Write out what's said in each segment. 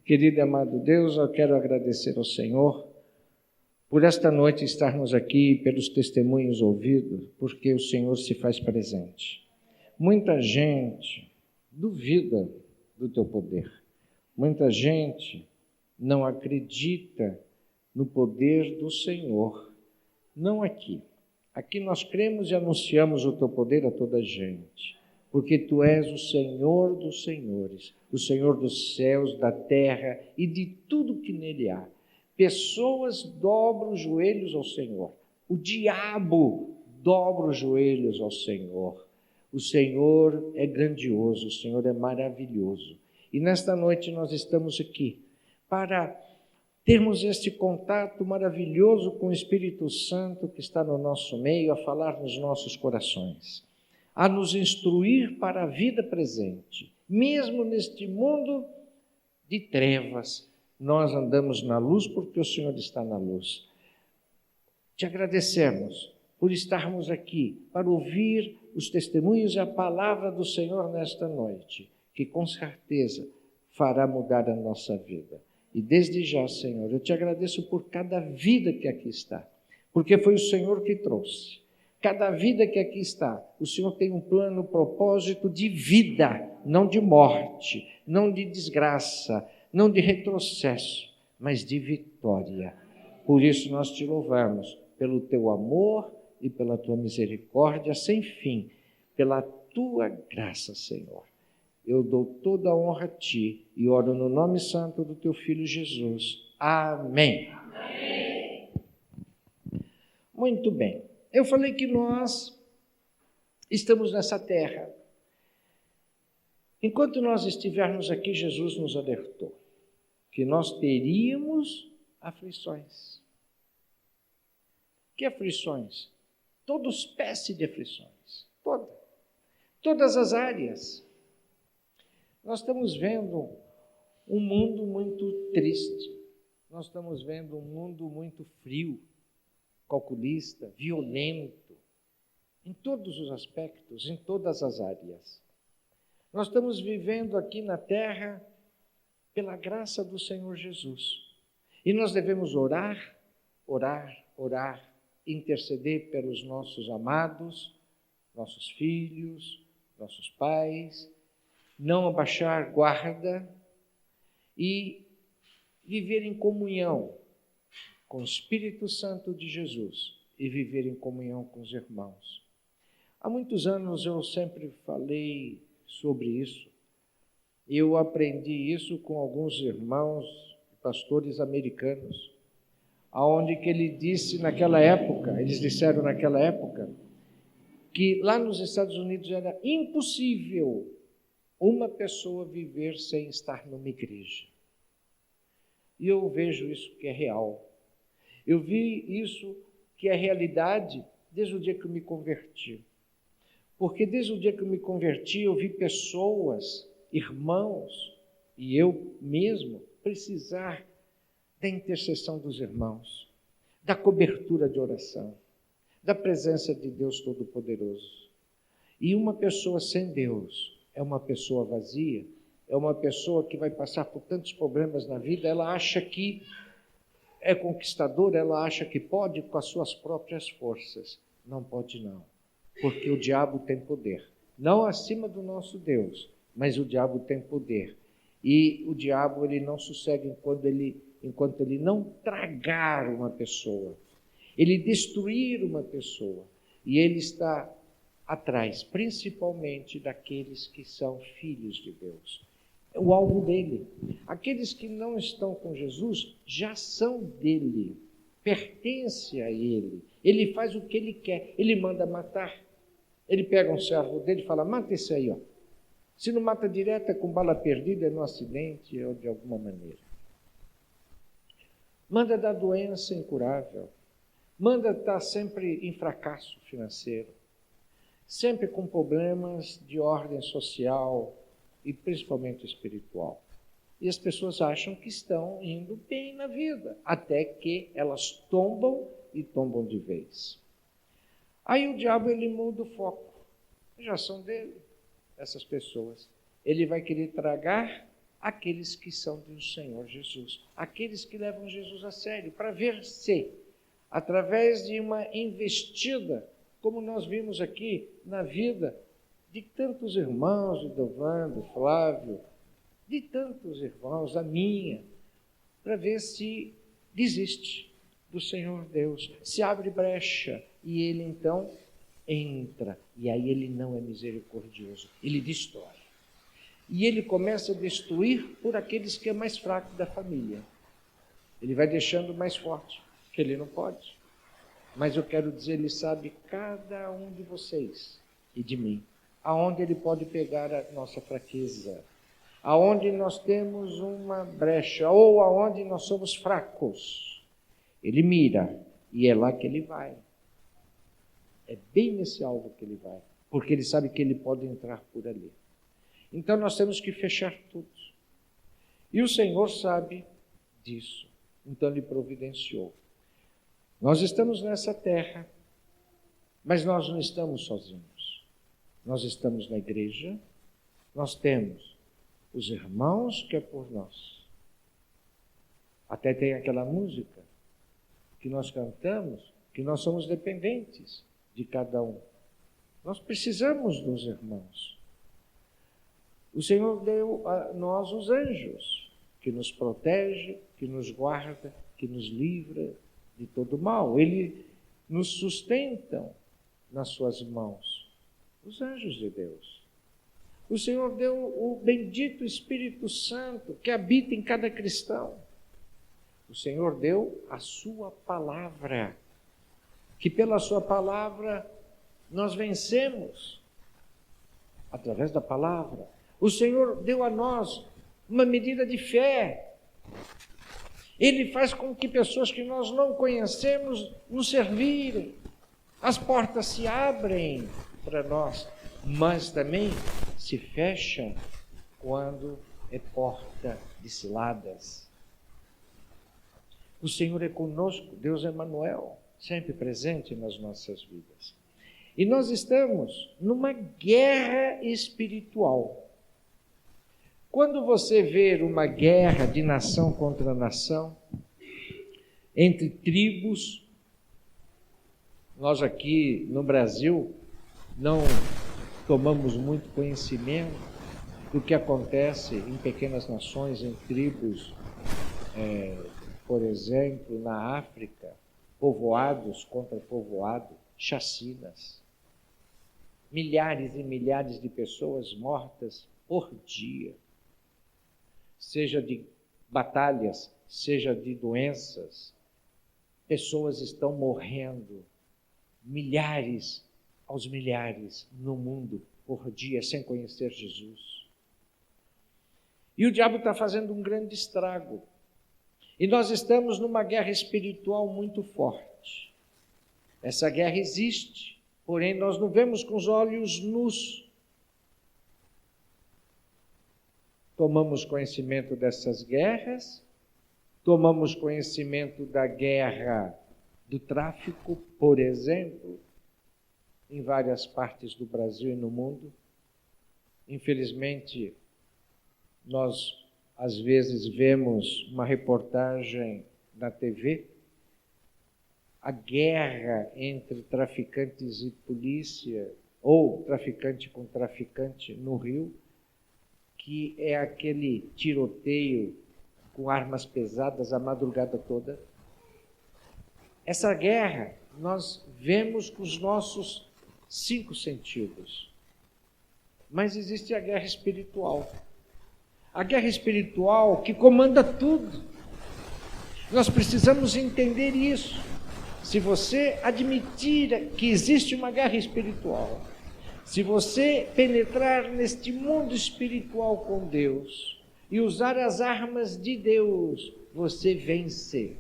Querido e amado Deus, eu quero agradecer ao Senhor por esta noite estarmos aqui, pelos testemunhos ouvidos, porque o Senhor se faz presente. Muita gente duvida do teu poder. Muita gente não acredita no poder do Senhor. Não aqui. Aqui nós cremos e anunciamos o teu poder a toda a gente, porque tu és o Senhor dos senhores, o Senhor dos céus, da terra e de tudo que nele há. Pessoas dobram os joelhos ao Senhor. O diabo dobra os joelhos ao Senhor. O Senhor é grandioso, o Senhor é maravilhoso. E nesta noite nós estamos aqui para termos este contato maravilhoso com o Espírito Santo que está no nosso meio, a falar nos nossos corações, a nos instruir para a vida presente. Mesmo neste mundo de trevas, nós andamos na luz porque o Senhor está na luz. Te agradecemos por estarmos aqui para ouvir os testemunhos e a palavra do Senhor nesta noite, que com certeza fará mudar a nossa vida. E desde já, Senhor, eu te agradeço por cada vida que aqui está, porque foi o Senhor que trouxe. Cada vida que aqui está, o Senhor tem um plano, um propósito de vida, não de morte, não de desgraça, não de retrocesso, mas de vitória. Por isso nós te louvamos pelo teu amor e pela tua misericórdia sem fim, pela tua graça, Senhor. Eu dou toda a honra a ti e oro no nome santo do teu Filho Jesus. Amém. Amém. Muito bem. Eu falei que nós estamos nessa terra. Enquanto nós estivermos aqui, Jesus nos alertou que nós teríamos aflições. Que aflições? Toda espécie de aflições. Todas as áreas. Nós estamos vendo um mundo muito triste. Nós estamos vendo um mundo muito frio, calculista, violento, em todos os aspectos, em todas as áreas. Nós estamos vivendo aqui na terra pela graça do Senhor Jesus. E nós devemos orar, interceder pelos nossos amados, nossos filhos, nossos pais, não abaixar guarda e viver em comunhão com o Espírito Santo de Jesus e viver em comunhão com os irmãos. Há muitos anos eu sempre falei sobre isso. Eu aprendi isso com alguns irmãos, pastores americanos, aonde que ele disse naquela época, eles disseram naquela época, que lá nos Estados Unidos era impossível uma pessoa viver sem estar numa igreja. E eu vejo isso que é real. Eu vi isso que é realidade desde o dia que eu me converti. Porque desde o dia que eu me converti, eu vi pessoas, irmãos, e eu mesmo, precisar da intercessão dos irmãos, da cobertura de oração, da presença de Deus Todo-Poderoso. E uma pessoa sem Deus é uma pessoa vazia, é uma pessoa que vai passar por tantos problemas na vida, ela acha que é conquistadora, ela acha que pode com as suas próprias forças. Não pode não, porque o diabo tem poder. Não acima do nosso Deus, mas o diabo tem poder. E o diabo ele não sossegue enquanto ele não tragar uma pessoa, ele destruir uma pessoa. E ele está atrás, principalmente daqueles que são filhos de Deus. É o alvo dele. Aqueles que não estão com Jesus já são dele, pertence a ele. Ele faz o que ele quer, ele manda matar. Ele pega um servo dele e fala, mata esse aí, ó. Se não mata direto, é com bala perdida, é no acidente ou de alguma maneira. Manda dar doença incurável. Manda estar sempre em fracasso financeiro. Sempre com problemas de ordem social e principalmente espiritual. E as pessoas acham que estão indo bem na vida, até que elas tombam e tombam de vez. Aí o diabo ele muda o foco. Já são dele, essas pessoas. Ele vai querer tragar aqueles que são do Senhor Jesus, aqueles que levam Jesus a sério, para ver se, através de uma investida, como nós vimos aqui na vida de tantos irmãos, do Dovan, do Flávio, de tantos irmãos, a minha, para ver se desiste do Senhor Deus, se abre brecha, e ele então entra, e aí ele não é misericordioso, ele destrói. E ele começa a destruir por aqueles que é mais fraco da família. Ele vai deixando mais forte, que ele não pode. Mas eu quero dizer, ele sabe cada um de vocês e de mim, aonde ele pode pegar a nossa fraqueza, aonde nós temos uma brecha, ou aonde nós somos fracos. Ele mira, e é lá que ele vai. É bem nesse alvo que ele vai, porque ele sabe que ele pode entrar por ali. Então nós temos que fechar tudo. E o Senhor sabe disso, então ele providenciou. Nós estamos nessa terra, mas nós não estamos sozinhos. Nós estamos na igreja, nós temos os irmãos que é por nós. Até tem aquela música que nós cantamos, que nós somos dependentes de cada um. Nós precisamos dos irmãos. O Senhor deu a nós os anjos, que nos protege, que nos guarda, que nos livra de todo mal. Ele nos sustentam nas suas mãos, os anjos de Deus. O Senhor deu o bendito Espírito Santo, que habita em cada cristão. O Senhor deu a sua palavra, que pela sua palavra nós vencemos, através da palavra. O Senhor deu a nós uma medida de fé. Ele faz com que pessoas que nós não conhecemos nos servirem. As portas se abrem para nós, mas também se fecham quando é porta de ciladas. O Senhor é conosco, Deus Emmanuel, sempre presente nas nossas vidas. E nós estamos numa guerra espiritual. Quando você vê uma guerra de nação contra nação, entre tribos, nós aqui no Brasil não tomamos muito conhecimento do que acontece em pequenas nações, em tribos, por exemplo, na África, povoados contra povoado, chacinas. Milhares e milhares de pessoas mortas por dia. Seja de batalhas, seja de doenças, pessoas estão morrendo, milhares aos milhares no mundo por dia, sem conhecer Jesus. E o diabo está fazendo um grande estrago. E nós estamos numa guerra espiritual muito forte. Essa guerra existe, porém nós não vemos com os olhos nus. Tomamos conhecimento dessas guerras, tomamos conhecimento da guerra do tráfico, por exemplo, em várias partes do Brasil e no mundo. Infelizmente, nós às vezes vemos uma reportagem na TV, a guerra entre traficantes e polícia, ou traficante com traficante no Rio, que é aquele tiroteio com armas pesadas a madrugada toda. Essa guerra nós vemos com os nossos 5 sentidos. Mas existe a guerra espiritual. A guerra espiritual que comanda tudo. Nós precisamos entender isso. Se você admitir que existe uma guerra espiritual, se você penetrar neste mundo espiritual com Deus e usar as armas de Deus, você vence.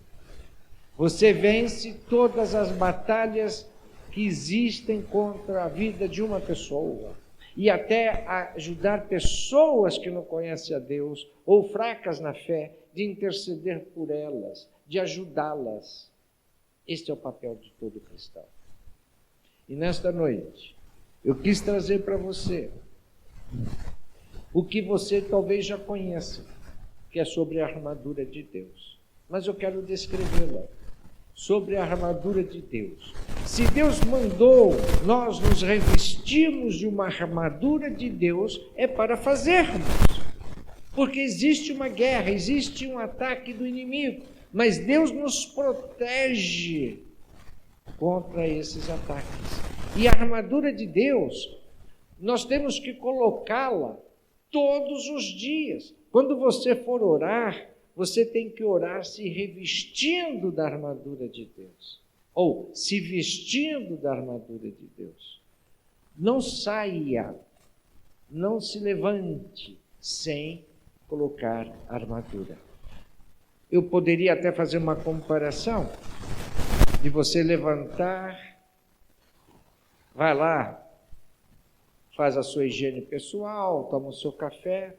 Você vence todas as batalhas que existem contra a vida de uma pessoa. E até ajudar pessoas que não conhecem a Deus ou fracas na fé, de interceder por elas, de ajudá-las. Este é o papel de todo cristão. E nesta noite, eu quis trazer para você o que você talvez já conheça, que é sobre a armadura de Deus. Mas eu quero descrevê-la. Sobre a armadura de Deus. Se Deus mandou nós nos revestirmos de uma armadura de Deus, é para fazermos. Porque existe uma guerra, existe um ataque do inimigo, mas Deus nos protege contra esses ataques. E a armadura de Deus, nós temos que colocá-la todos os dias. Quando você for orar, você tem que orar se revestindo da armadura de Deus, ou se vestindo da armadura de Deus. Não saia, não se levante sem colocar armadura. Eu poderia até fazer uma comparação de você levantar, vai lá, faz a sua higiene pessoal, toma o seu café,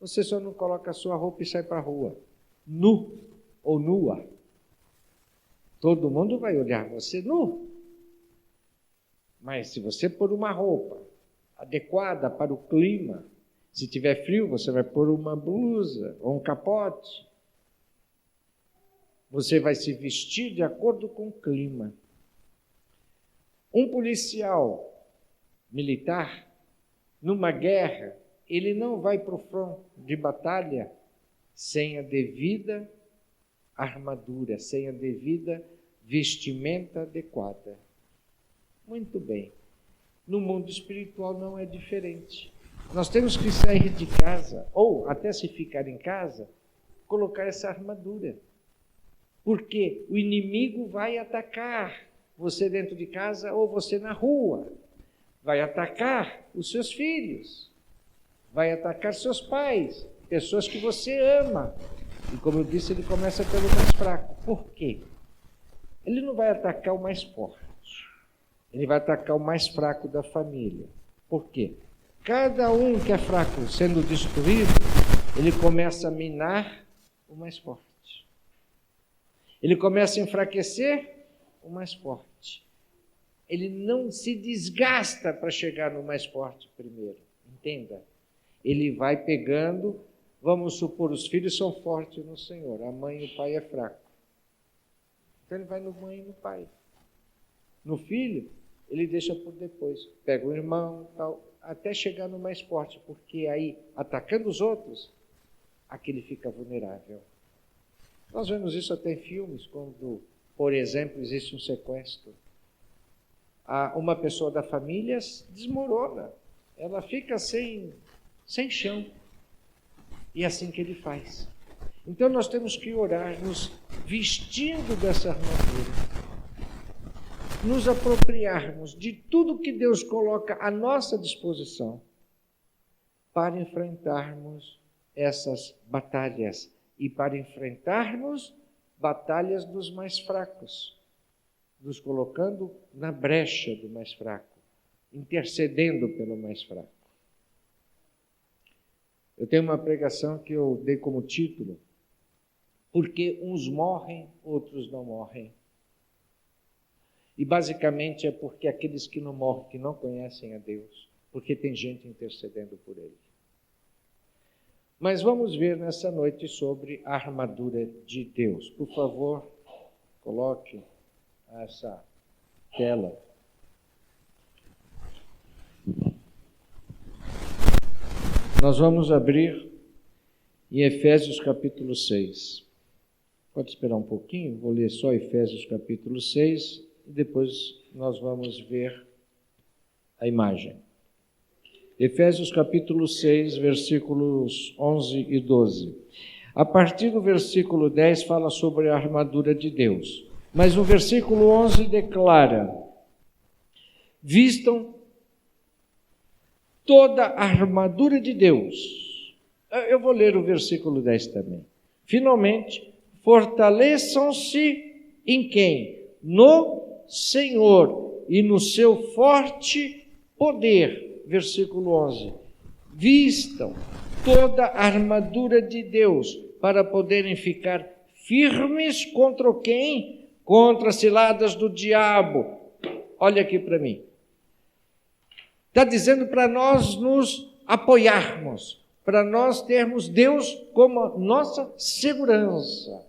você só não coloca a sua roupa e sai para a rua, nu ou nua. Todo mundo vai olhar você nu. Mas se você pôr uma roupa adequada para o clima, se tiver frio, você vai pôr uma blusa ou um capote. Você vai se vestir de acordo com o clima. Um policial militar, numa guerra, ele não vai para o front de batalha sem a devida armadura, sem a devida vestimenta adequada. Muito bem. No mundo espiritual não é diferente. Nós temos que sair de casa, ou até se ficar em casa, colocar essa armadura. Porque o inimigo vai atacar você dentro de casa ou você na rua. Vai atacar os seus filhos. Vai atacar seus pais, pessoas que você ama. E como eu disse, ele começa pelo mais fraco. Por quê? Ele não vai atacar o mais forte. Ele vai atacar o mais fraco da família. Por quê? Cada um que é fraco sendo destruído, ele começa a minar o mais forte. Ele começa a enfraquecer o mais forte. Ele não se desgasta para chegar no mais forte primeiro. Entenda? Ele vai pegando, vamos supor, os filhos são fortes no Senhor, a mãe e o pai é fraco. Então ele vai no mãe e no pai. No filho, ele deixa por depois. Pega o irmão, tal, até chegar no mais forte, porque aí, atacando os outros, aquele fica vulnerável. Nós vemos isso até em filmes, quando, por exemplo, existe um sequestro. Uma pessoa da família desmorona, ela fica sem chão. E é assim que ele faz. Então nós temos que orar, nos vestindo dessa armadura, nos apropriarmos de tudo que Deus coloca à nossa disposição para enfrentarmos essas batalhas e para enfrentarmos batalhas dos mais fracos, nos colocando na brecha do mais fraco, intercedendo pelo mais fraco. Eu tenho uma pregação que eu dei como título, porque uns morrem, outros não morrem. E basicamente é porque aqueles que não morrem, que não conhecem a Deus, porque tem gente intercedendo por ele. Mas vamos ver nessa noite sobre a armadura de Deus. Por favor, coloque essa tela. Nós vamos abrir em Efésios capítulo 6. Pode esperar um pouquinho, vou ler só Efésios capítulo 6 e depois nós vamos ver a imagem. Efésios capítulo 6, versículos 11 e 12. A partir do versículo 10 fala sobre a armadura de Deus, mas o versículo 11 declara: vistam toda a armadura de Deus. Eu vou ler o versículo 10 também. Finalmente, fortaleçam-se em quem? No Senhor e no seu forte poder. Versículo 11. Vistam toda a armadura de Deus para poderem ficar firmes contra quem? Contra as ciladas do diabo. Olha aqui para mim. Está dizendo para nós nos apoiarmos, para nós termos Deus como nossa segurança.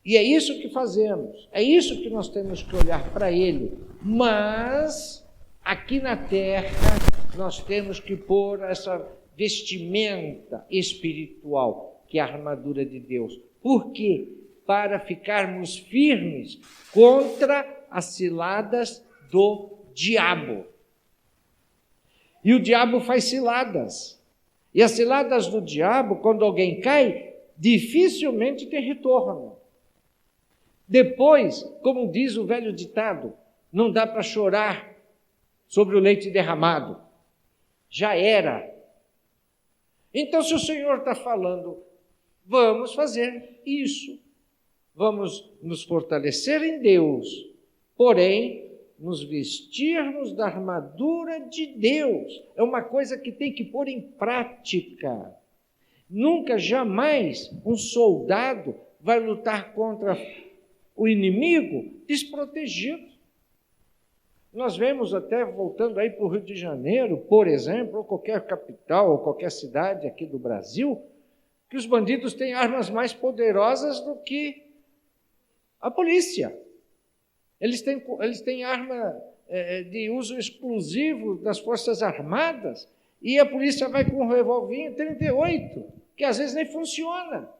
E é isso que fazemos, é isso que nós temos que olhar para Ele. Mas, aqui na terra, nós temos que pôr essa vestimenta espiritual, que é a armadura de Deus. Por quê? Para ficarmos firmes contra as ciladas do diabo. E o diabo faz ciladas. E as ciladas do diabo, quando alguém cai, dificilmente tem retorno. Depois, como diz o velho ditado, não dá para chorar sobre o leite derramado. Já era. Então, se o Senhor está falando, vamos fazer isso. Vamos nos fortalecer em Deus, porém, nos vestirmos da armadura de Deus. É uma coisa que tem que pôr em prática. Nunca, jamais, um soldado vai lutar contra o inimigo desprotegido. Nós vemos até, voltando aí para o Rio de Janeiro, por exemplo, ou qualquer capital, ou qualquer cidade aqui do Brasil, que os bandidos têm armas mais poderosas do que a polícia. Eles têm arma de uso exclusivo das Forças Armadas, e a polícia vai com um revolvinho 38, que às vezes nem funciona.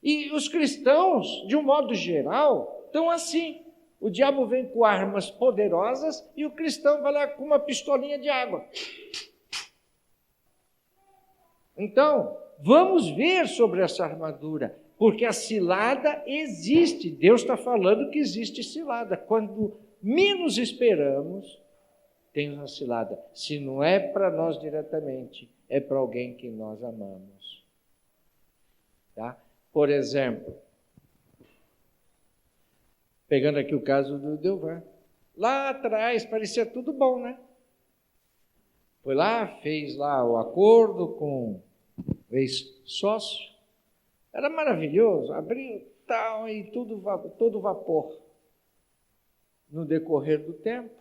E os cristãos, de um modo geral, estão assim. O diabo vem com armas poderosas e o cristão vai lá com uma pistolinha de água. Então, vamos ver sobre essa armadura, porque a cilada existe. Deus está falando que existe cilada. Quando menos esperamos, tem uma cilada. Se não é para nós diretamente, é para alguém que nós amamos. Tá? Por exemplo, pegando aqui o caso do Delvan. Lá atrás parecia tudo bom, né? Foi lá, fez lá o acordo com o ex-sócio. Era maravilhoso, abriu tal e tudo, todo vapor. No decorrer do tempo,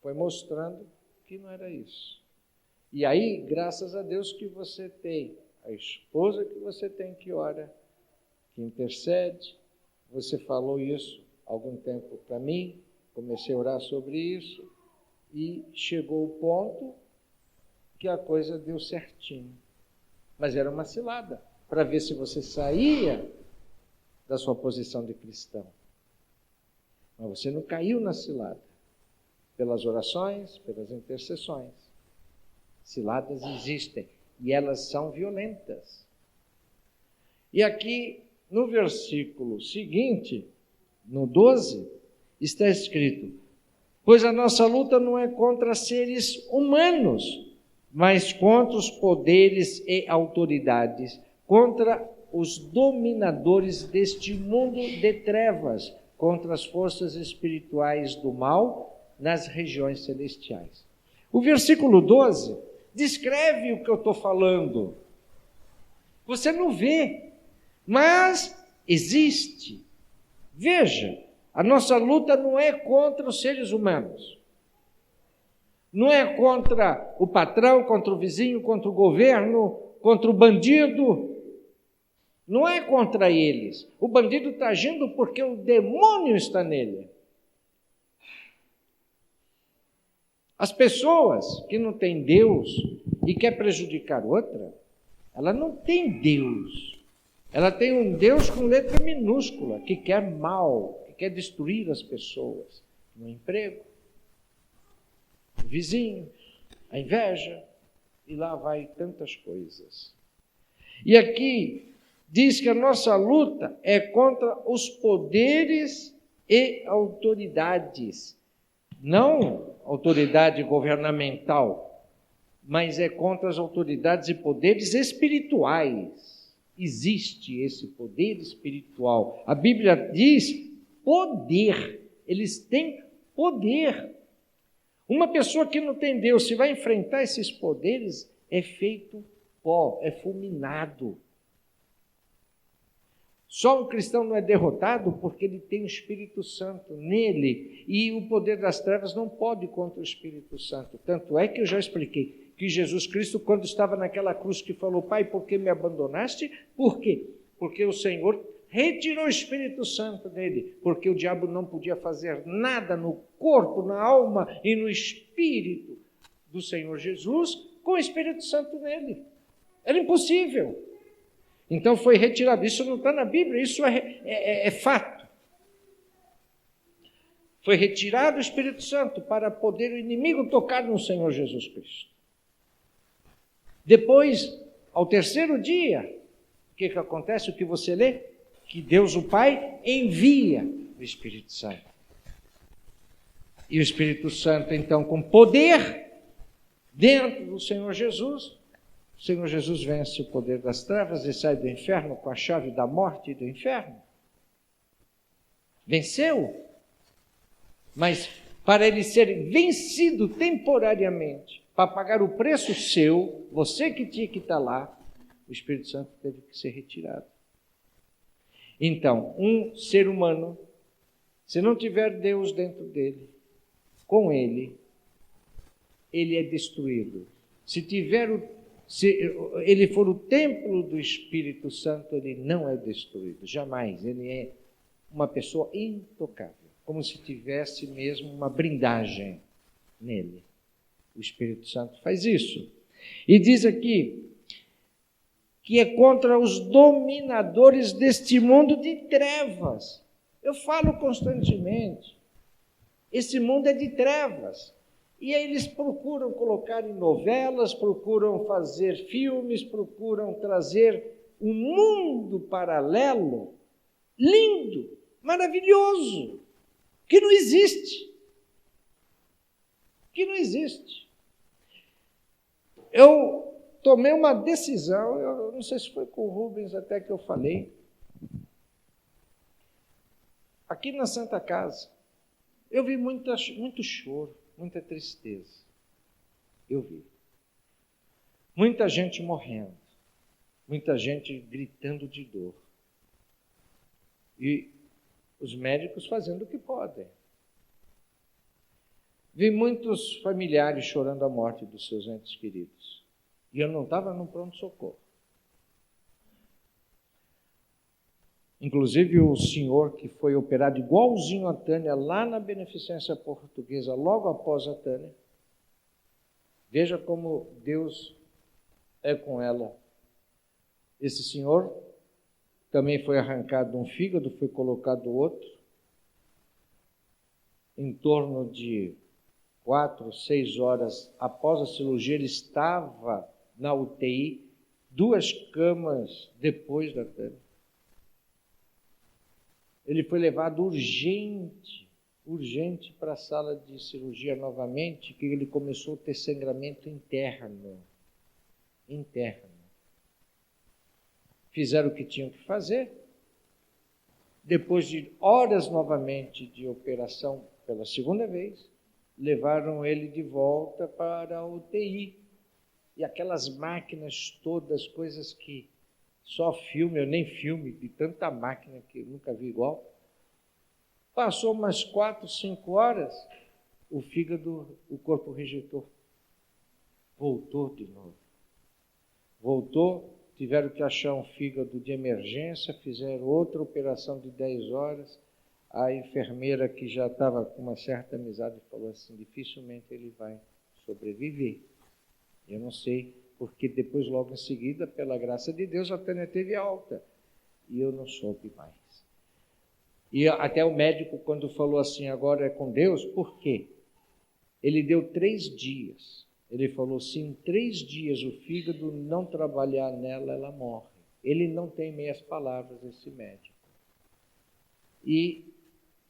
foi mostrando que não era isso. E aí, graças a Deus que você tem a esposa que você tem que ora, que intercede. Você falou isso há algum tempo para mim, comecei a orar sobre isso e chegou o ponto que a coisa deu certinho. Mas era uma cilada, para ver se você saía da sua posição de cristão. Mas você não caiu na cilada, pelas orações, pelas intercessões. Ciladas existem e elas são violentas. E aqui, no versículo seguinte, no 12, está escrito: pois a nossa luta não é contra seres humanos, mas contra os poderes e autoridades, contra os dominadores deste mundo de trevas, contra as forças espirituais do mal nas regiões celestiais. O versículo 12 descreve o que eu estou falando. Você não vê, mas existe. Veja, a nossa luta não é contra os seres humanos. Não é contra o patrão, contra o vizinho, contra o governo, contra o bandido. Não é contra eles. O bandido está agindo porque o demônio está nele. As pessoas que não têm Deus e quer prejudicar outra, ela não tem Deus. Ela tem um Deus com letra minúscula, que quer mal, que quer destruir as pessoas. No emprego, o vizinho, a inveja, e lá vai tantas coisas. E aqui diz que a nossa luta é contra os poderes e autoridades. Não autoridade governamental, mas é contra as autoridades e poderes espirituais. Existe esse poder espiritual. A Bíblia diz poder. Eles têm poder. Uma pessoa que não tem Deus, se vai enfrentar esses poderes, é feito pó, é fulminado. Só um cristão não é derrotado porque ele tem o Espírito Santo nele, e o poder das trevas não pode ir contra o Espírito Santo. Tanto é que eu já expliquei, que Jesus Cristo, quando estava naquela cruz, que falou: Pai, por que me abandonaste? Por quê? Porque o Senhor retirou o Espírito Santo dele, porque o diabo não podia fazer nada no corpo, na alma e no espírito do Senhor Jesus com o Espírito Santo nele. Era impossível. Então foi retirado. Isso não está na Bíblia, isso é fato. Foi retirado o Espírito Santo para poder o inimigo tocar no Senhor Jesus Cristo. Depois, ao terceiro dia, o que acontece? O que você lê? Que Deus o Pai envia o Espírito Santo. E o Espírito Santo, então, com poder, dentro do Senhor Jesus, o Senhor Jesus vence o poder das trevas e sai do inferno com a chave da morte e do inferno. Venceu. Mas para ele ser vencido temporariamente, para pagar o preço seu, você que tinha que estar lá, o Espírito Santo teve que ser retirado. Então, um ser humano, se não tiver Deus dentro dele, com ele é destruído. Se ele for o templo do Espírito Santo, ele não é destruído, jamais. Ele é uma pessoa intocável, como se tivesse mesmo uma blindagem nele. O Espírito Santo faz isso. E diz aqui que é contra os dominadores deste mundo de trevas. Eu falo constantemente, esse mundo é de trevas. E aí eles procuram colocar em novelas, procuram fazer filmes, procuram trazer um mundo paralelo, lindo, maravilhoso, que não existe. Que não existe. Eu tomei uma decisão, eu não sei se foi com o Rubens até que eu falei, aqui na Santa Casa, eu vi muito choro, muita tristeza. Eu vi. Muita gente morrendo, muita gente gritando de dor. E os médicos fazendo o que podem. Vi muitos familiares chorando a morte dos seus entes queridos. E eu não estava no pronto-socorro. Inclusive o senhor que foi operado igualzinho a Tânia, lá na Beneficência Portuguesa, logo após a Tânia. Veja como Deus é com ela. Esse senhor também foi arrancado um fígado, foi colocado outro. Em torno de 4, 6 horas após a cirurgia, ele estava na UTI, 2 camas depois da Tânia. Ele foi levado urgente para a sala de cirurgia novamente, que ele começou a ter sangramento interno. Fizeram o que tinham que fazer. Depois de horas novamente de operação pela segunda vez, levaram ele de volta para a UTI. E aquelas máquinas todas, coisas que só filme, eu nem filme, de tanta máquina que eu nunca vi igual. Passou umas 4, 5 horas, o fígado, o corpo rejeitou. Voltou de novo. Voltou, tiveram que achar um fígado de emergência, fizeram outra operação de 10 horas. A enfermeira, que já estava com uma certa amizade, falou assim: dificilmente ele vai sobreviver. Eu não sei, porque depois, logo em seguida, pela graça de Deus, a Tânia teve alta. E eu não soube mais. E até o médico, quando falou assim, agora é com Deus, por quê? Ele deu 3 dias. Ele falou, se em 3 dias o fígado não trabalhar nela, ela morre. Ele não tem meias palavras, esse médico. E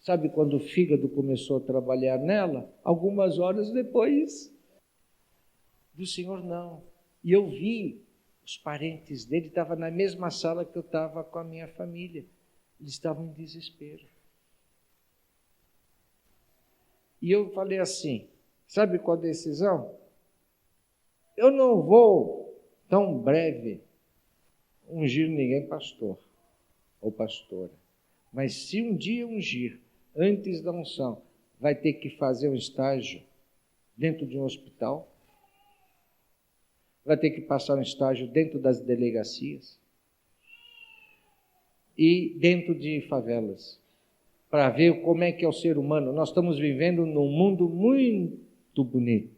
sabe quando o fígado começou a trabalhar nela? Algumas horas depois. Do Senhor, não. E eu vi os parentes dele, estavam na mesma sala que eu estava com a minha família. Eles estavam em desespero. E eu falei assim, sabe qual a decisão? Eu não vou, tão breve, ungir ninguém pastor ou pastora. Mas se um dia ungir, antes da unção, vai ter que fazer um estágio dentro de um hospital, vai ter que passar um estágio dentro das delegacias e dentro de favelas, para ver como é que é o ser humano. Nós estamos vivendo num mundo muito bonito.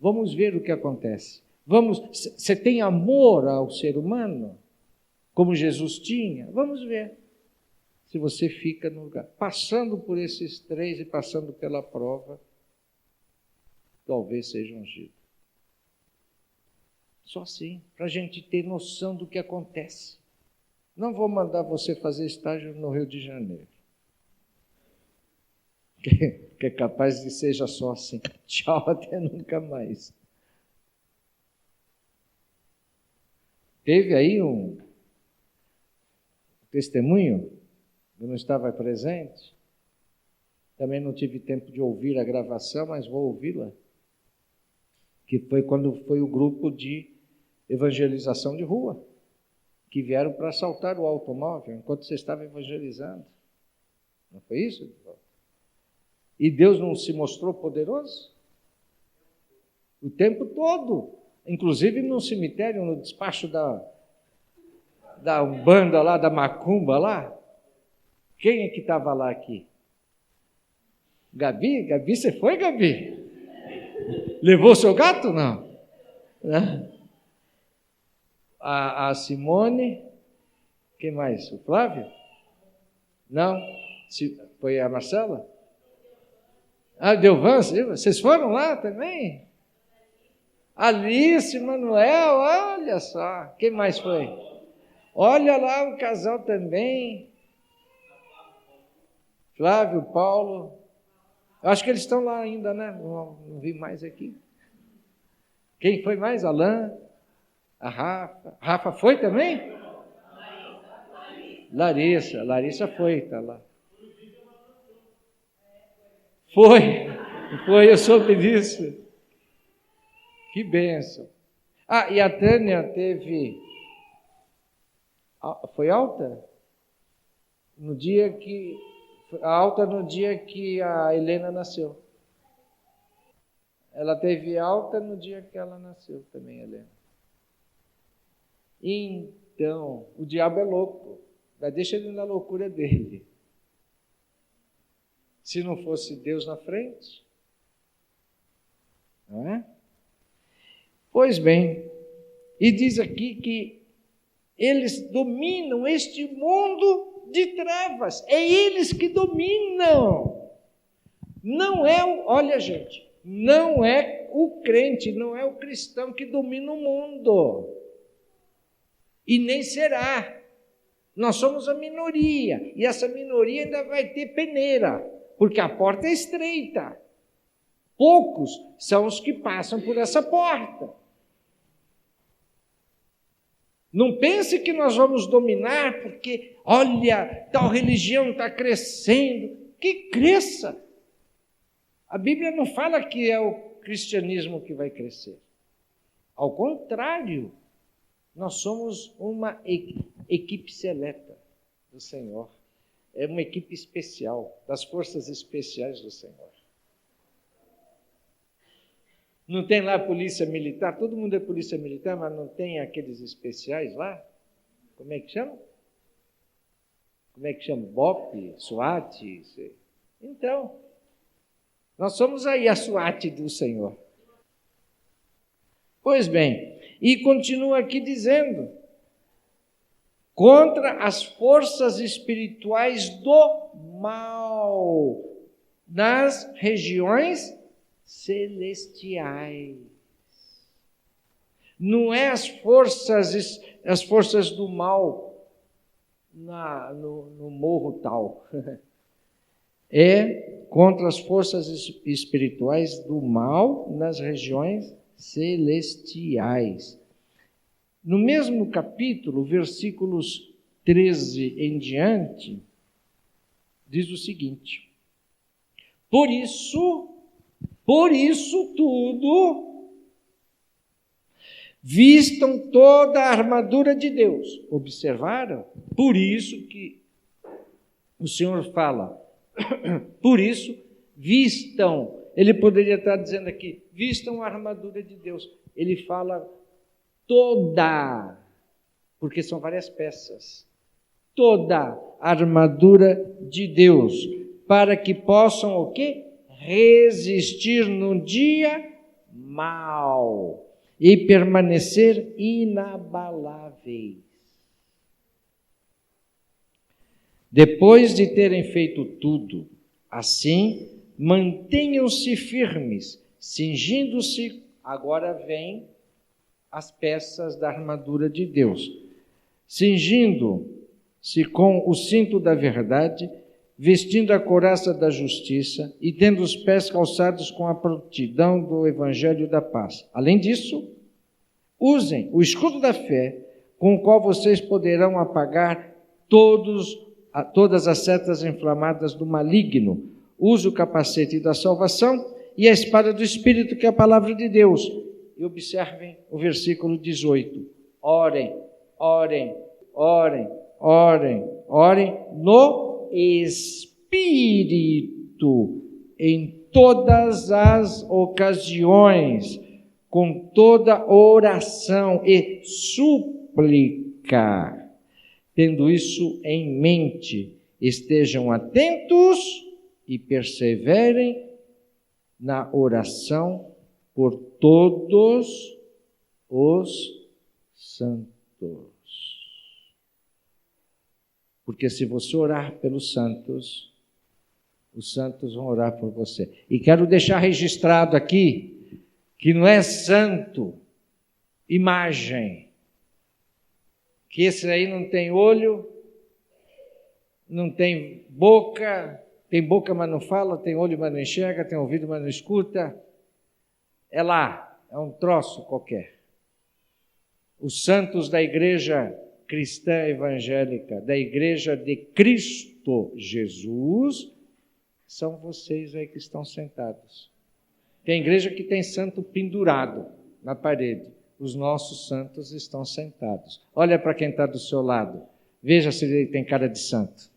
Vamos ver o que acontece. Você tem amor ao ser humano, como Jesus tinha? Vamos ver se você fica no lugar. Passando por esses 3 e passando pela prova, talvez seja ungido. Só assim, para a gente ter noção do que acontece. Não vou mandar você fazer estágio no Rio de Janeiro, que é capaz de seja só assim. Tchau, até nunca mais. Teve aí um testemunho, eu não estava presente, também não tive tempo de ouvir a gravação, mas vou ouvi-la, que foi quando foi o grupo de evangelização de rua, que vieram para assaltar o automóvel enquanto você estava evangelizando. Não foi isso? E Deus não se mostrou poderoso? O tempo todo. Inclusive no cemitério, no despacho da Umbanda lá, da Macumba lá. Quem é que estava lá aqui? Gabi? Gabi, você foi, Gabi? Levou seu gato? Não. A Simone, quem mais? O Flávio? Não? Foi a Marcela? Ah, Delvan, vocês foram lá também? Alice, Manuel, olha só. Quem mais foi? Olha lá o casal também. Flávio, Paulo. Eu acho que eles estão lá ainda, né? Não vi mais aqui. Quem foi mais? Alain? A Rafa. Rafa foi também? Larissa foi, está lá. Foi, eu soube disso. Que bênção. Ah, e a Tânia teve... Foi alta? No dia que... Alta no dia que a Helena nasceu. Ela teve alta no dia que ela nasceu também, Helena. Então, o diabo é louco. Deixa ele na loucura dele. Se não fosse Deus na frente, não é? Pois bem, e diz aqui que eles dominam este mundo de trevas. É eles que dominam. Não é olha, gente, não é o crente, não é o cristão que domina o mundo. E nem será. Nós somos a minoria, e essa minoria ainda vai ter peneira, porque a porta é estreita. Poucos são os que passam por essa porta. Não pense que nós vamos dominar porque, olha, tal religião está crescendo. Que cresça! A Bíblia não fala que é o cristianismo que vai crescer. Ao contrário, nós somos uma equipe seleta do Senhor. É uma equipe especial, das forças especiais do Senhor. Não tem lá polícia militar? Todo mundo é polícia militar, mas não tem aqueles especiais lá? Como é que chama? Como é que chama? BOP, SWAT? Então, nós somos aí a SWAT do Senhor. Pois bem, e continua aqui dizendo, contra as forças espirituais do mal, nas regiões celestiais. Não é as forças do mal no morro tal. É contra as forças espirituais do mal nas regiões celestiais. No mesmo capítulo, versículos 13 em diante, diz o seguinte: Por isso tudo, vistam toda a armadura de Deus. Observaram? Por isso que o Senhor fala, por isso, vistam ele poderia estar dizendo aqui, vistam a armadura de Deus. Ele fala toda, porque são várias peças. Toda a armadura de Deus, para que possam o quê? Resistir no dia mau e permanecer inabaláveis. Depois de terem feito tudo, assim, mantenham-se firmes, cingindo-se. Agora vem as peças da armadura de Deus. Cingindo-se com o cinto da verdade, vestindo a couraça da justiça e tendo os pés calçados com a prontidão do evangelho da paz. Além disso, usem o escudo da fé, com o qual vocês poderão apagar todas as setas inflamadas do maligno. Use o capacete da salvação e a espada do Espírito, que é a palavra de Deus. E observem o versículo 18. Orem, orem, orem, orem, orem no Espírito, em todas as ocasiões, com toda oração e súplica. Tendo isso em mente, estejam atentos e perseverem na oração por todos os santos. Porque se você orar pelos santos, os santos vão orar por você. E quero deixar registrado aqui que não é santo imagem, que esse aí não tem olho, não tem boca, tem boca, mas não fala, tem olho, mas não enxerga, tem ouvido, mas não escuta. É lá, é um troço qualquer. Os santos da igreja cristã evangélica, da igreja de Cristo Jesus, são vocês aí que estão sentados. Tem igreja que tem santo pendurado na parede. Os nossos santos estão sentados. Olha para quem está do seu lado. Veja se ele tem cara de santo.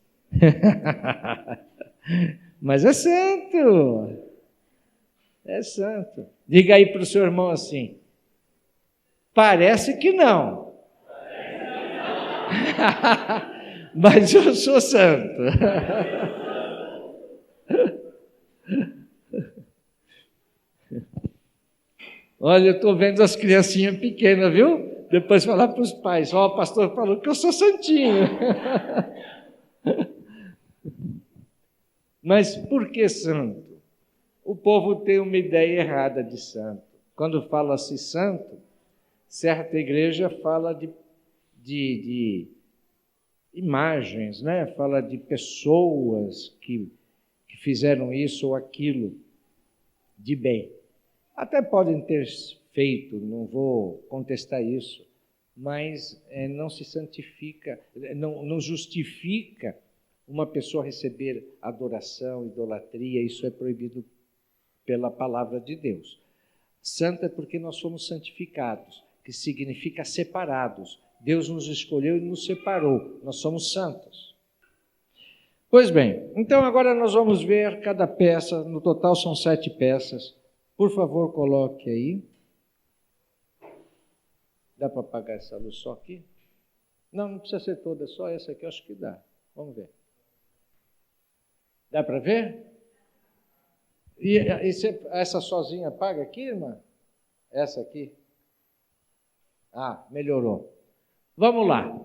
Mas é santo. É santo. Diga aí para o seu irmão assim. Parece que não. Mas eu sou santo. Olha, eu estou vendo as criancinhas pequenas, viu? Depois falar para os pais, ó, o pastor falou que eu sou santinho. Mas por que santo? O povo tem uma ideia errada de santo. Quando fala-se santo, certa igreja fala de imagens, né? Fala de pessoas que fizeram isso ou aquilo de bem. Até podem ter feito, não vou contestar isso, mas não se santifica, não justifica uma pessoa receber adoração, idolatria, isso é proibido pela palavra de Deus. Santo é porque nós fomos santificados, que significa separados. Deus nos escolheu e nos separou, nós somos santos. Pois bem, então agora nós vamos ver cada peça, no total são 7 peças. Por favor, coloque aí. Dá para apagar essa luz só aqui? Não precisa ser toda, só essa aqui eu acho que dá. Vamos ver. Dá para ver? E essa sozinha apaga aqui, irmã? Essa aqui? Ah, melhorou. Vamos lá.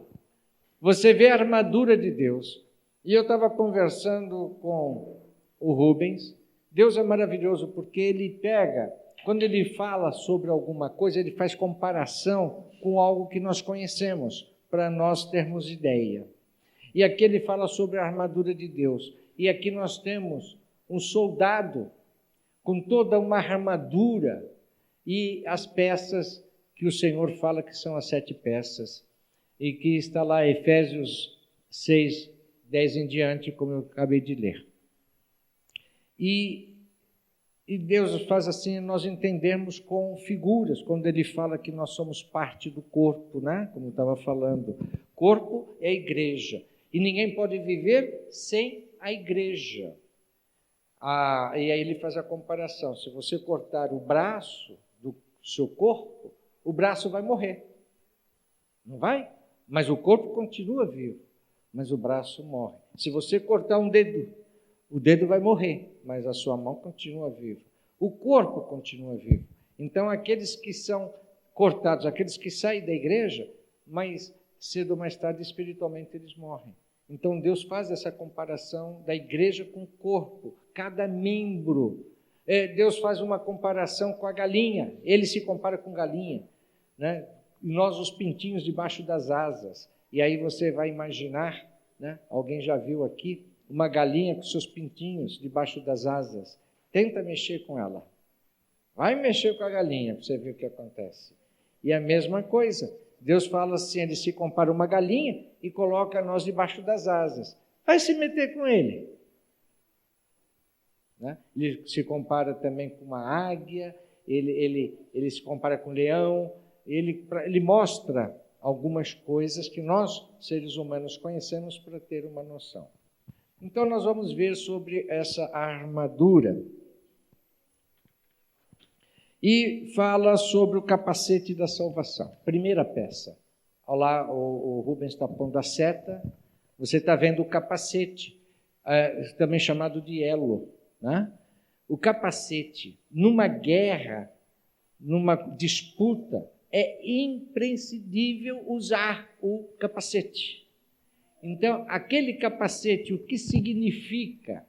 Você vê a armadura de Deus. E eu estava conversando com o Rubens. Deus é maravilhoso porque ele pega, quando ele fala sobre alguma coisa, ele faz comparação com algo que nós conhecemos, para nós termos ideia. E aqui ele fala sobre a armadura de Deus. E aqui nós temos um soldado com toda uma armadura e as peças que o Senhor fala que são as 7 peças. E que está lá Efésios 6, 10 em diante, como eu acabei de ler. E Deus faz assim nós entendermos com figuras, quando ele fala que nós somos parte do corpo, né? Como eu estava falando. Corpo é a igreja. E ninguém pode viver sem a igreja. E aí ele faz a comparação. Se você cortar o braço do seu corpo, o braço vai morrer. Não vai? Mas o corpo continua vivo, mas o braço morre. Se você cortar um dedo, o dedo vai morrer, mas a sua mão continua viva. O corpo continua vivo. Então, aqueles que são cortados, aqueles que saem da igreja, mas cedo ou mais tarde, espiritualmente, eles morrem. Então, Deus faz essa comparação da igreja com o corpo, cada membro. Deus faz uma comparação com a galinha, ele se compara com galinha, né? E nós, os pintinhos debaixo das asas. E aí você vai imaginar, né? Alguém já viu aqui uma galinha com seus pintinhos debaixo das asas? Tenta mexer com ela. Vai mexer com a galinha para você ver o que acontece. E a mesma coisa, Deus fala assim, ele se compara uma galinha e coloca nós debaixo das asas. Vai se meter com ele. Né? Ele se compara também com uma águia, ele se compara com um leão, ele mostra algumas coisas que nós, seres humanos, conhecemos para ter uma noção. Então, nós vamos ver sobre essa armadura. E fala sobre o capacete da salvação. Primeira peça. Olha lá, o Rubens está pondo a seta. Você está vendo o capacete, também chamado de elo. Né? O capacete, numa guerra, numa disputa, é imprescindível usar o capacete. Então, aquele capacete, o que significa?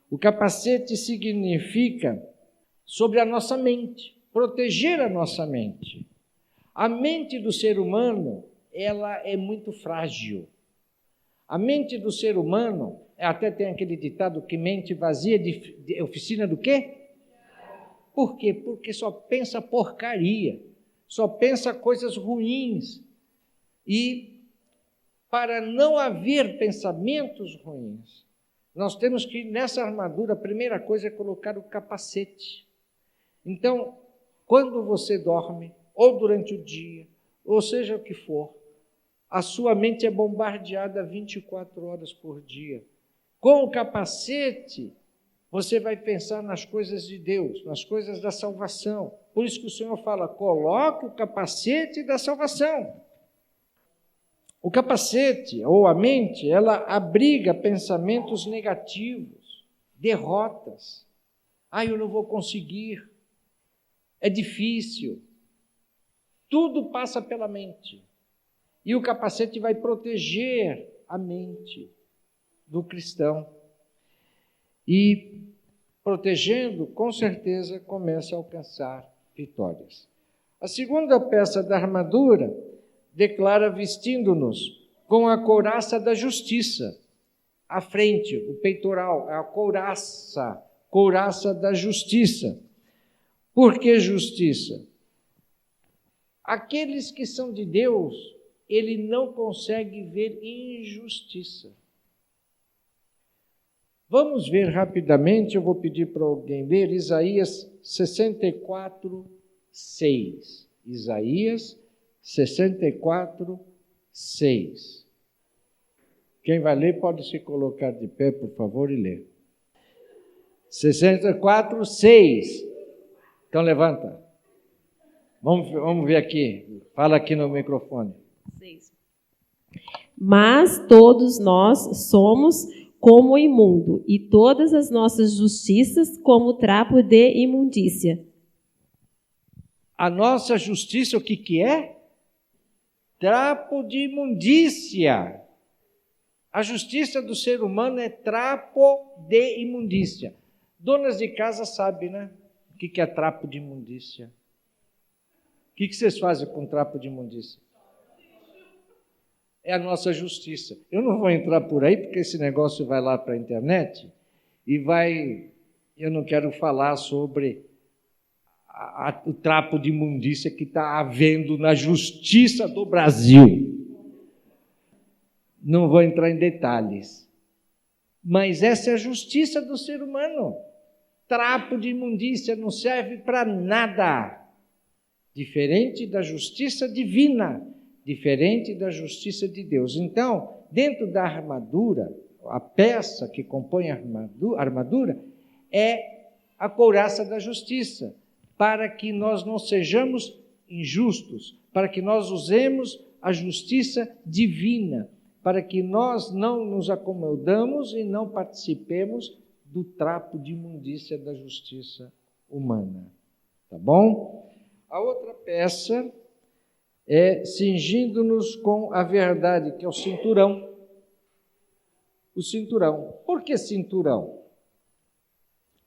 O capacete significa sobre a nossa mente, proteger a nossa mente. A mente do ser humano, ela é muito frágil. A mente do ser humano, até tem aquele ditado que mente vazia de oficina do quê? Por quê? Porque só pensa porcaria, só pensa coisas ruins. E para não haver pensamentos ruins, nós temos que, nessa armadura, a primeira coisa é colocar o capacete. Então, quando você dorme, ou durante o dia, ou seja o que for, a sua mente é bombardeada 24 horas por dia. Com o capacete, você vai pensar nas coisas de Deus, nas coisas da salvação. Por isso que o Senhor fala, coloque o capacete da salvação. O capacete, ou a mente, ela abriga pensamentos negativos, derrotas. Eu não vou conseguir. É difícil. Tudo passa pela mente. E o capacete vai proteger a mente do cristão. E protegendo, com certeza, começa a alcançar vitórias. A segunda peça da armadura declara vestindo-nos com a couraça da justiça. À frente, o peitoral, a couraça da justiça. Por que justiça? Aqueles que são de Deus, ele não consegue ver injustiça. Vamos ver rapidamente, eu vou pedir para alguém ler Isaías 64, 6. Isaías 64, 6. Quem vai ler pode se colocar de pé, por favor, e ler. 64, 6. Então, levanta. Vamos ver aqui. Fala aqui no microfone. 6. Mas todos nós somos como imundo, e todas as nossas justiças como trapo de imundícia. A nossa justiça, o que é? Trapo de imundícia. A justiça do ser humano é trapo de imundícia. Donas de casa sabem, né? O que é trapo de imundícia? O que vocês fazem com trapo de imundícia? É a nossa justiça. Eu não vou entrar por aí, porque esse negócio vai lá para a internet e eu não quero falar sobre o trapo de imundícia que está havendo na justiça do Brasil. Não vou entrar em detalhes. Mas essa é a justiça do ser humano. Trapo de imundícia não serve para nada. Diferente da justiça divina, diferente da justiça de Deus. Então, dentro da armadura, a peça que compõe a armadura é a couraça da justiça, para que nós não sejamos injustos, para que nós usemos a justiça divina, para que nós não nos acomodamos e não participemos do trapo de imundícia da justiça humana. Tá bom? A outra peça é cingindo-nos com a verdade, que é o cinturão. O cinturão. Por que cinturão?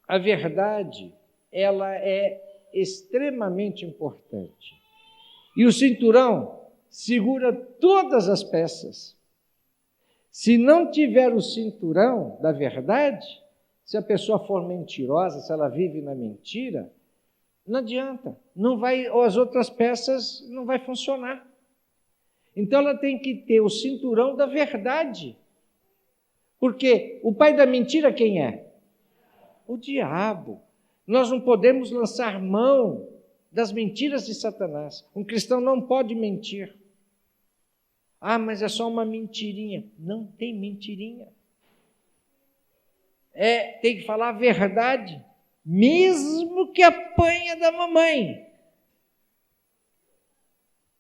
A verdade, ela é extremamente importante. E o cinturão segura todas as peças. Se não tiver o cinturão da verdade, se a pessoa for mentirosa, se ela vive na mentira, não adianta, não vai, ou as outras peças não vai funcionar. Então ela tem que ter o cinturão da verdade. Porque o pai da mentira quem é? O diabo. Nós não podemos lançar mão das mentiras de Satanás. Um cristão não pode mentir. Ah, mas é só uma mentirinha. Não tem mentirinha. Tem que falar a verdade, mesmo que apanha da mamãe.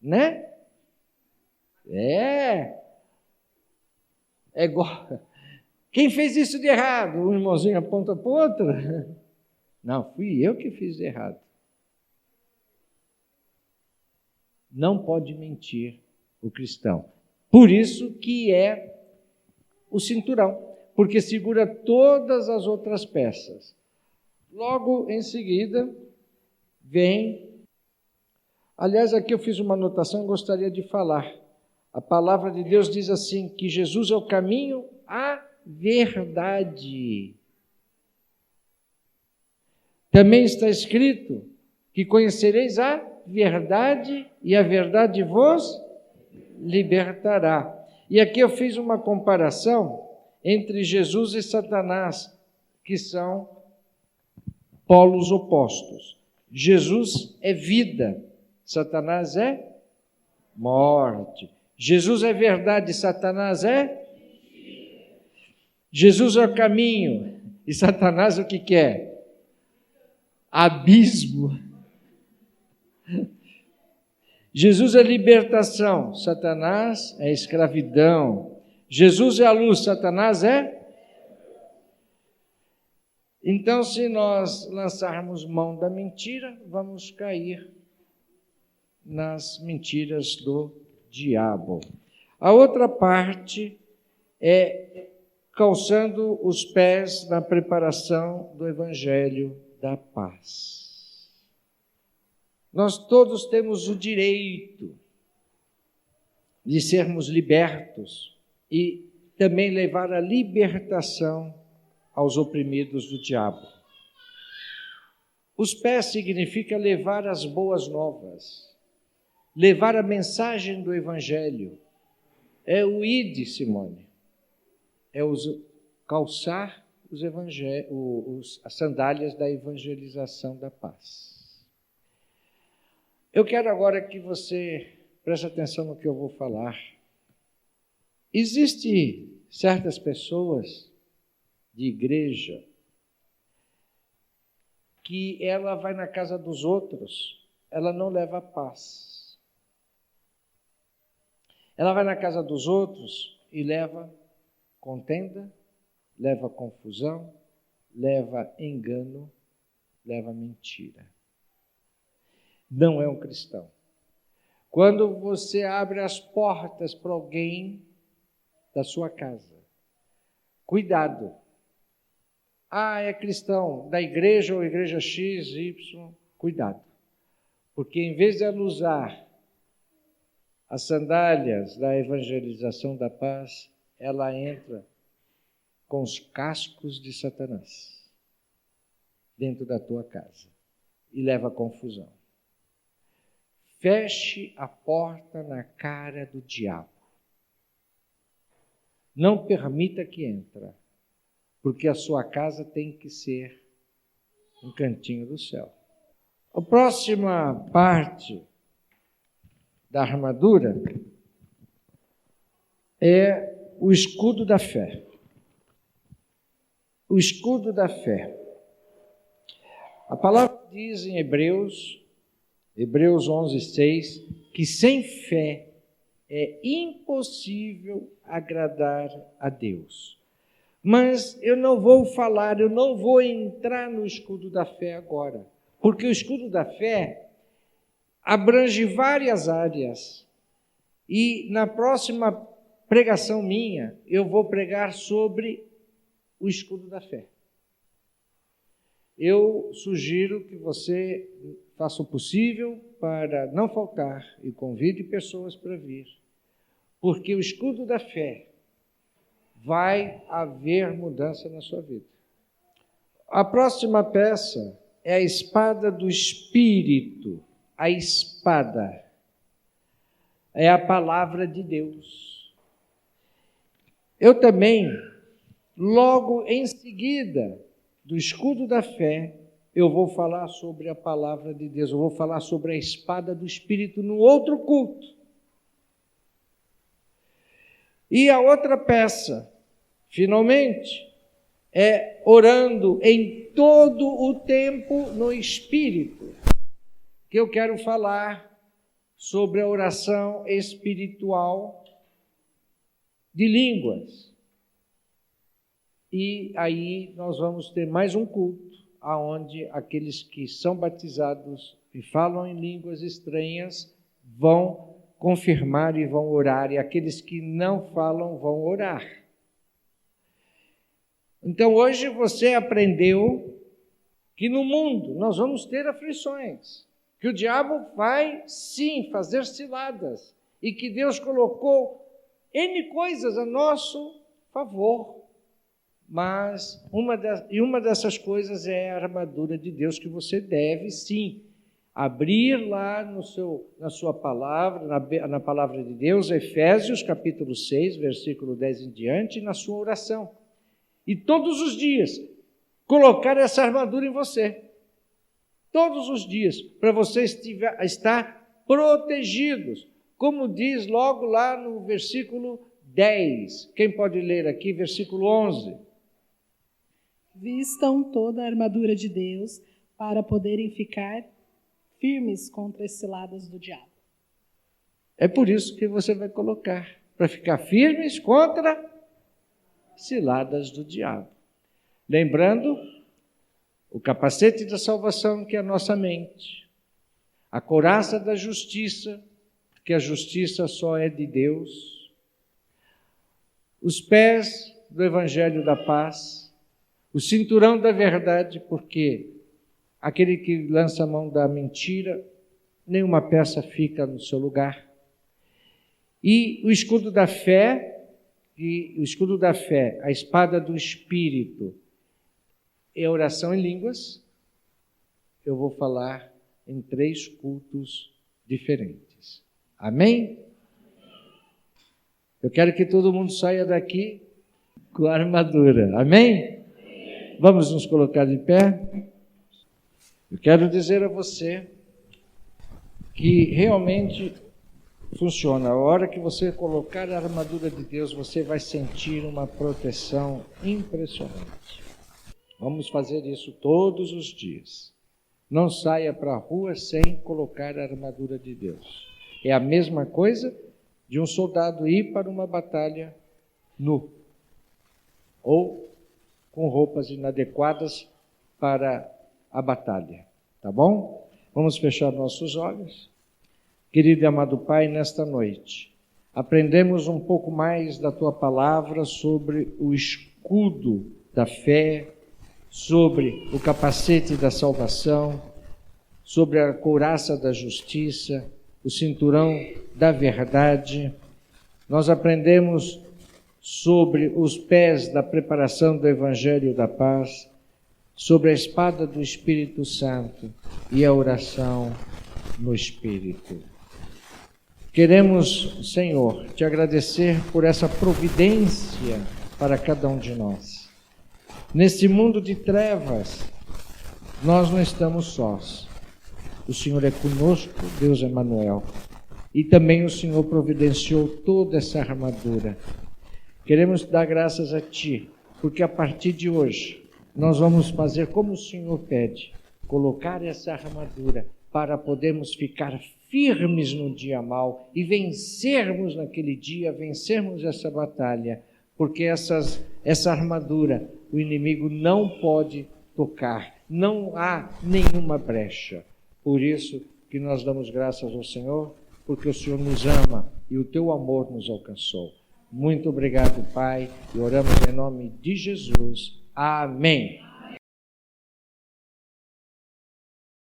Né? É igual. Quem fez isso de errado? Um irmãozinho aponta para o outro? Não, fui eu que fiz de errado. Não pode mentir o cristão. Por isso que é o cinturão, porque segura todas as outras peças. Logo em seguida, vem... Aliás, aqui eu fiz uma anotação e gostaria de falar. A palavra de Deus diz assim, que Jesus é o caminho, a verdade. Também está escrito que conhecereis a verdade e a verdade vos libertará. E aqui eu fiz uma comparação entre Jesus e Satanás, que são polos opostos. Jesus é vida, Satanás é morte. Jesus é verdade, Satanás é? Jesus é o caminho, e Satanás o que quer? Abismo. Jesus é libertação, Satanás é escravidão. Jesus é a luz, Satanás é? Então, se nós lançarmos mão da mentira, vamos cair nas mentiras do diabo. A outra parte é calçando os pés na preparação do Evangelho da paz. Nós todos temos o direito de sermos libertos e também levar a libertação aos oprimidos do diabo. Os pés significa levar as boas novas, levar a mensagem do Evangelho. É o ide, Simone, é calçar as sandálias da evangelização da paz. Eu quero agora que você preste atenção no que eu vou falar. Existem certas pessoas de igreja que ela vai na casa dos outros, ela não leva paz. Ela vai na casa dos outros e leva contenda, leva confusão, leva engano, leva mentira. Não é um cristão. Quando você abre as portas para alguém da sua casa, cuidado. Ah, é cristão da igreja ou igreja X, Y, cuidado. Porque em vez de ela usar as sandálias da evangelização da paz, ela entra com os cascos de Satanás dentro da tua casa e leva confusão. Feche a porta na cara do diabo. Não permita que entre, porque a sua casa tem que ser um cantinho do céu. A próxima parte da armadura é o escudo da fé. O escudo da fé. A palavra diz em Hebreus 11:6, que sem fé é impossível agradar a Deus. Mas eu não vou entrar no escudo da fé agora, porque o escudo da fé abrange várias áreas. E na próxima pregação minha, eu vou pregar sobre o escudo da fé. Eu sugiro que você faça o possível para não faltar e convide pessoas para vir, porque o escudo da fé vai haver mudança na sua vida. A próxima peça é a espada do Espírito. A espada é a palavra de Deus. Eu também, logo em seguida do escudo da fé, eu vou falar sobre a palavra de Deus, eu vou falar sobre a espada do Espírito no outro culto. E a outra peça, finalmente, é orando em todo o tempo no Espírito, que eu quero falar sobre a oração espiritual de línguas. E aí nós vamos ter mais um culto, onde aqueles que são batizados e falam em línguas estranhas vão confirmar e vão orar, e aqueles que não falam vão orar. Então hoje você aprendeu que no mundo nós vamos ter aflições, que o diabo vai sim fazer ciladas, e que Deus colocou N coisas a nosso favor. Mas uma dessas coisas é a armadura de Deus, que você deve sim abrir lá na sua palavra, na palavra de Deus, Efésios capítulo 6, versículo 10 em diante, na sua oração. E todos os dias colocar essa armadura em você. Todos os dias, para você estar protegidos. Como diz logo lá no versículo 10. Quem pode ler aqui, versículo 11? Vistam toda a armadura de Deus para poderem ficar firmes contra as ciladas do diabo. É por isso que você vai colocar, para ficar firmes contra ciladas do diabo. Lembrando, o capacete da salvação, que é a nossa mente, a couraça da justiça, porque a justiça só é de Deus, os pés do evangelho da paz, o cinturão da verdade, porque aquele que lança a mão da mentira, nenhuma peça fica no seu lugar. E o escudo da fé, a espada do Espírito, é oração em línguas. Eu vou falar em 3 cultos diferentes. Amém? Eu quero que todo mundo saia daqui com a armadura. Amém? Vamos nos colocar de pé? Eu quero dizer a você que realmente funciona. A hora que você colocar a armadura de Deus, você vai sentir uma proteção impressionante. Vamos fazer isso todos os dias. Não saia para a rua sem colocar a armadura de Deus. É a mesma coisa de um soldado ir para uma batalha nu, ou com roupas inadequadas para a batalha, tá bom? Vamos fechar nossos olhos. Querido e amado Pai, nesta noite, aprendemos um pouco mais da Tua palavra sobre o escudo da fé, sobre o capacete da salvação, sobre a couraça da justiça, o cinturão da verdade. Nós aprendemos sobre os pés da preparação do Evangelho da Paz, sobre a espada do Espírito Santo e a oração no Espírito. Queremos, Senhor, te agradecer por essa providência para cada um de nós. Nesse mundo de trevas, nós não estamos sós. O Senhor é conosco, Deus Emanuel. E também o Senhor providenciou toda essa armadura. Queremos dar graças a Ti, porque a partir de hoje nós vamos fazer como o Senhor pede. colocar essa armadura para podermos ficar firmes no dia mau e vencermos naquele dia, vencermos essa batalha, porque essa armadura o inimigo não pode tocar, não há nenhuma brecha. Por isso que nós damos graças ao Senhor, porque o Senhor nos ama e o teu amor nos alcançou. Muito obrigado, Pai, e oramos em nome de Jesus. Amém.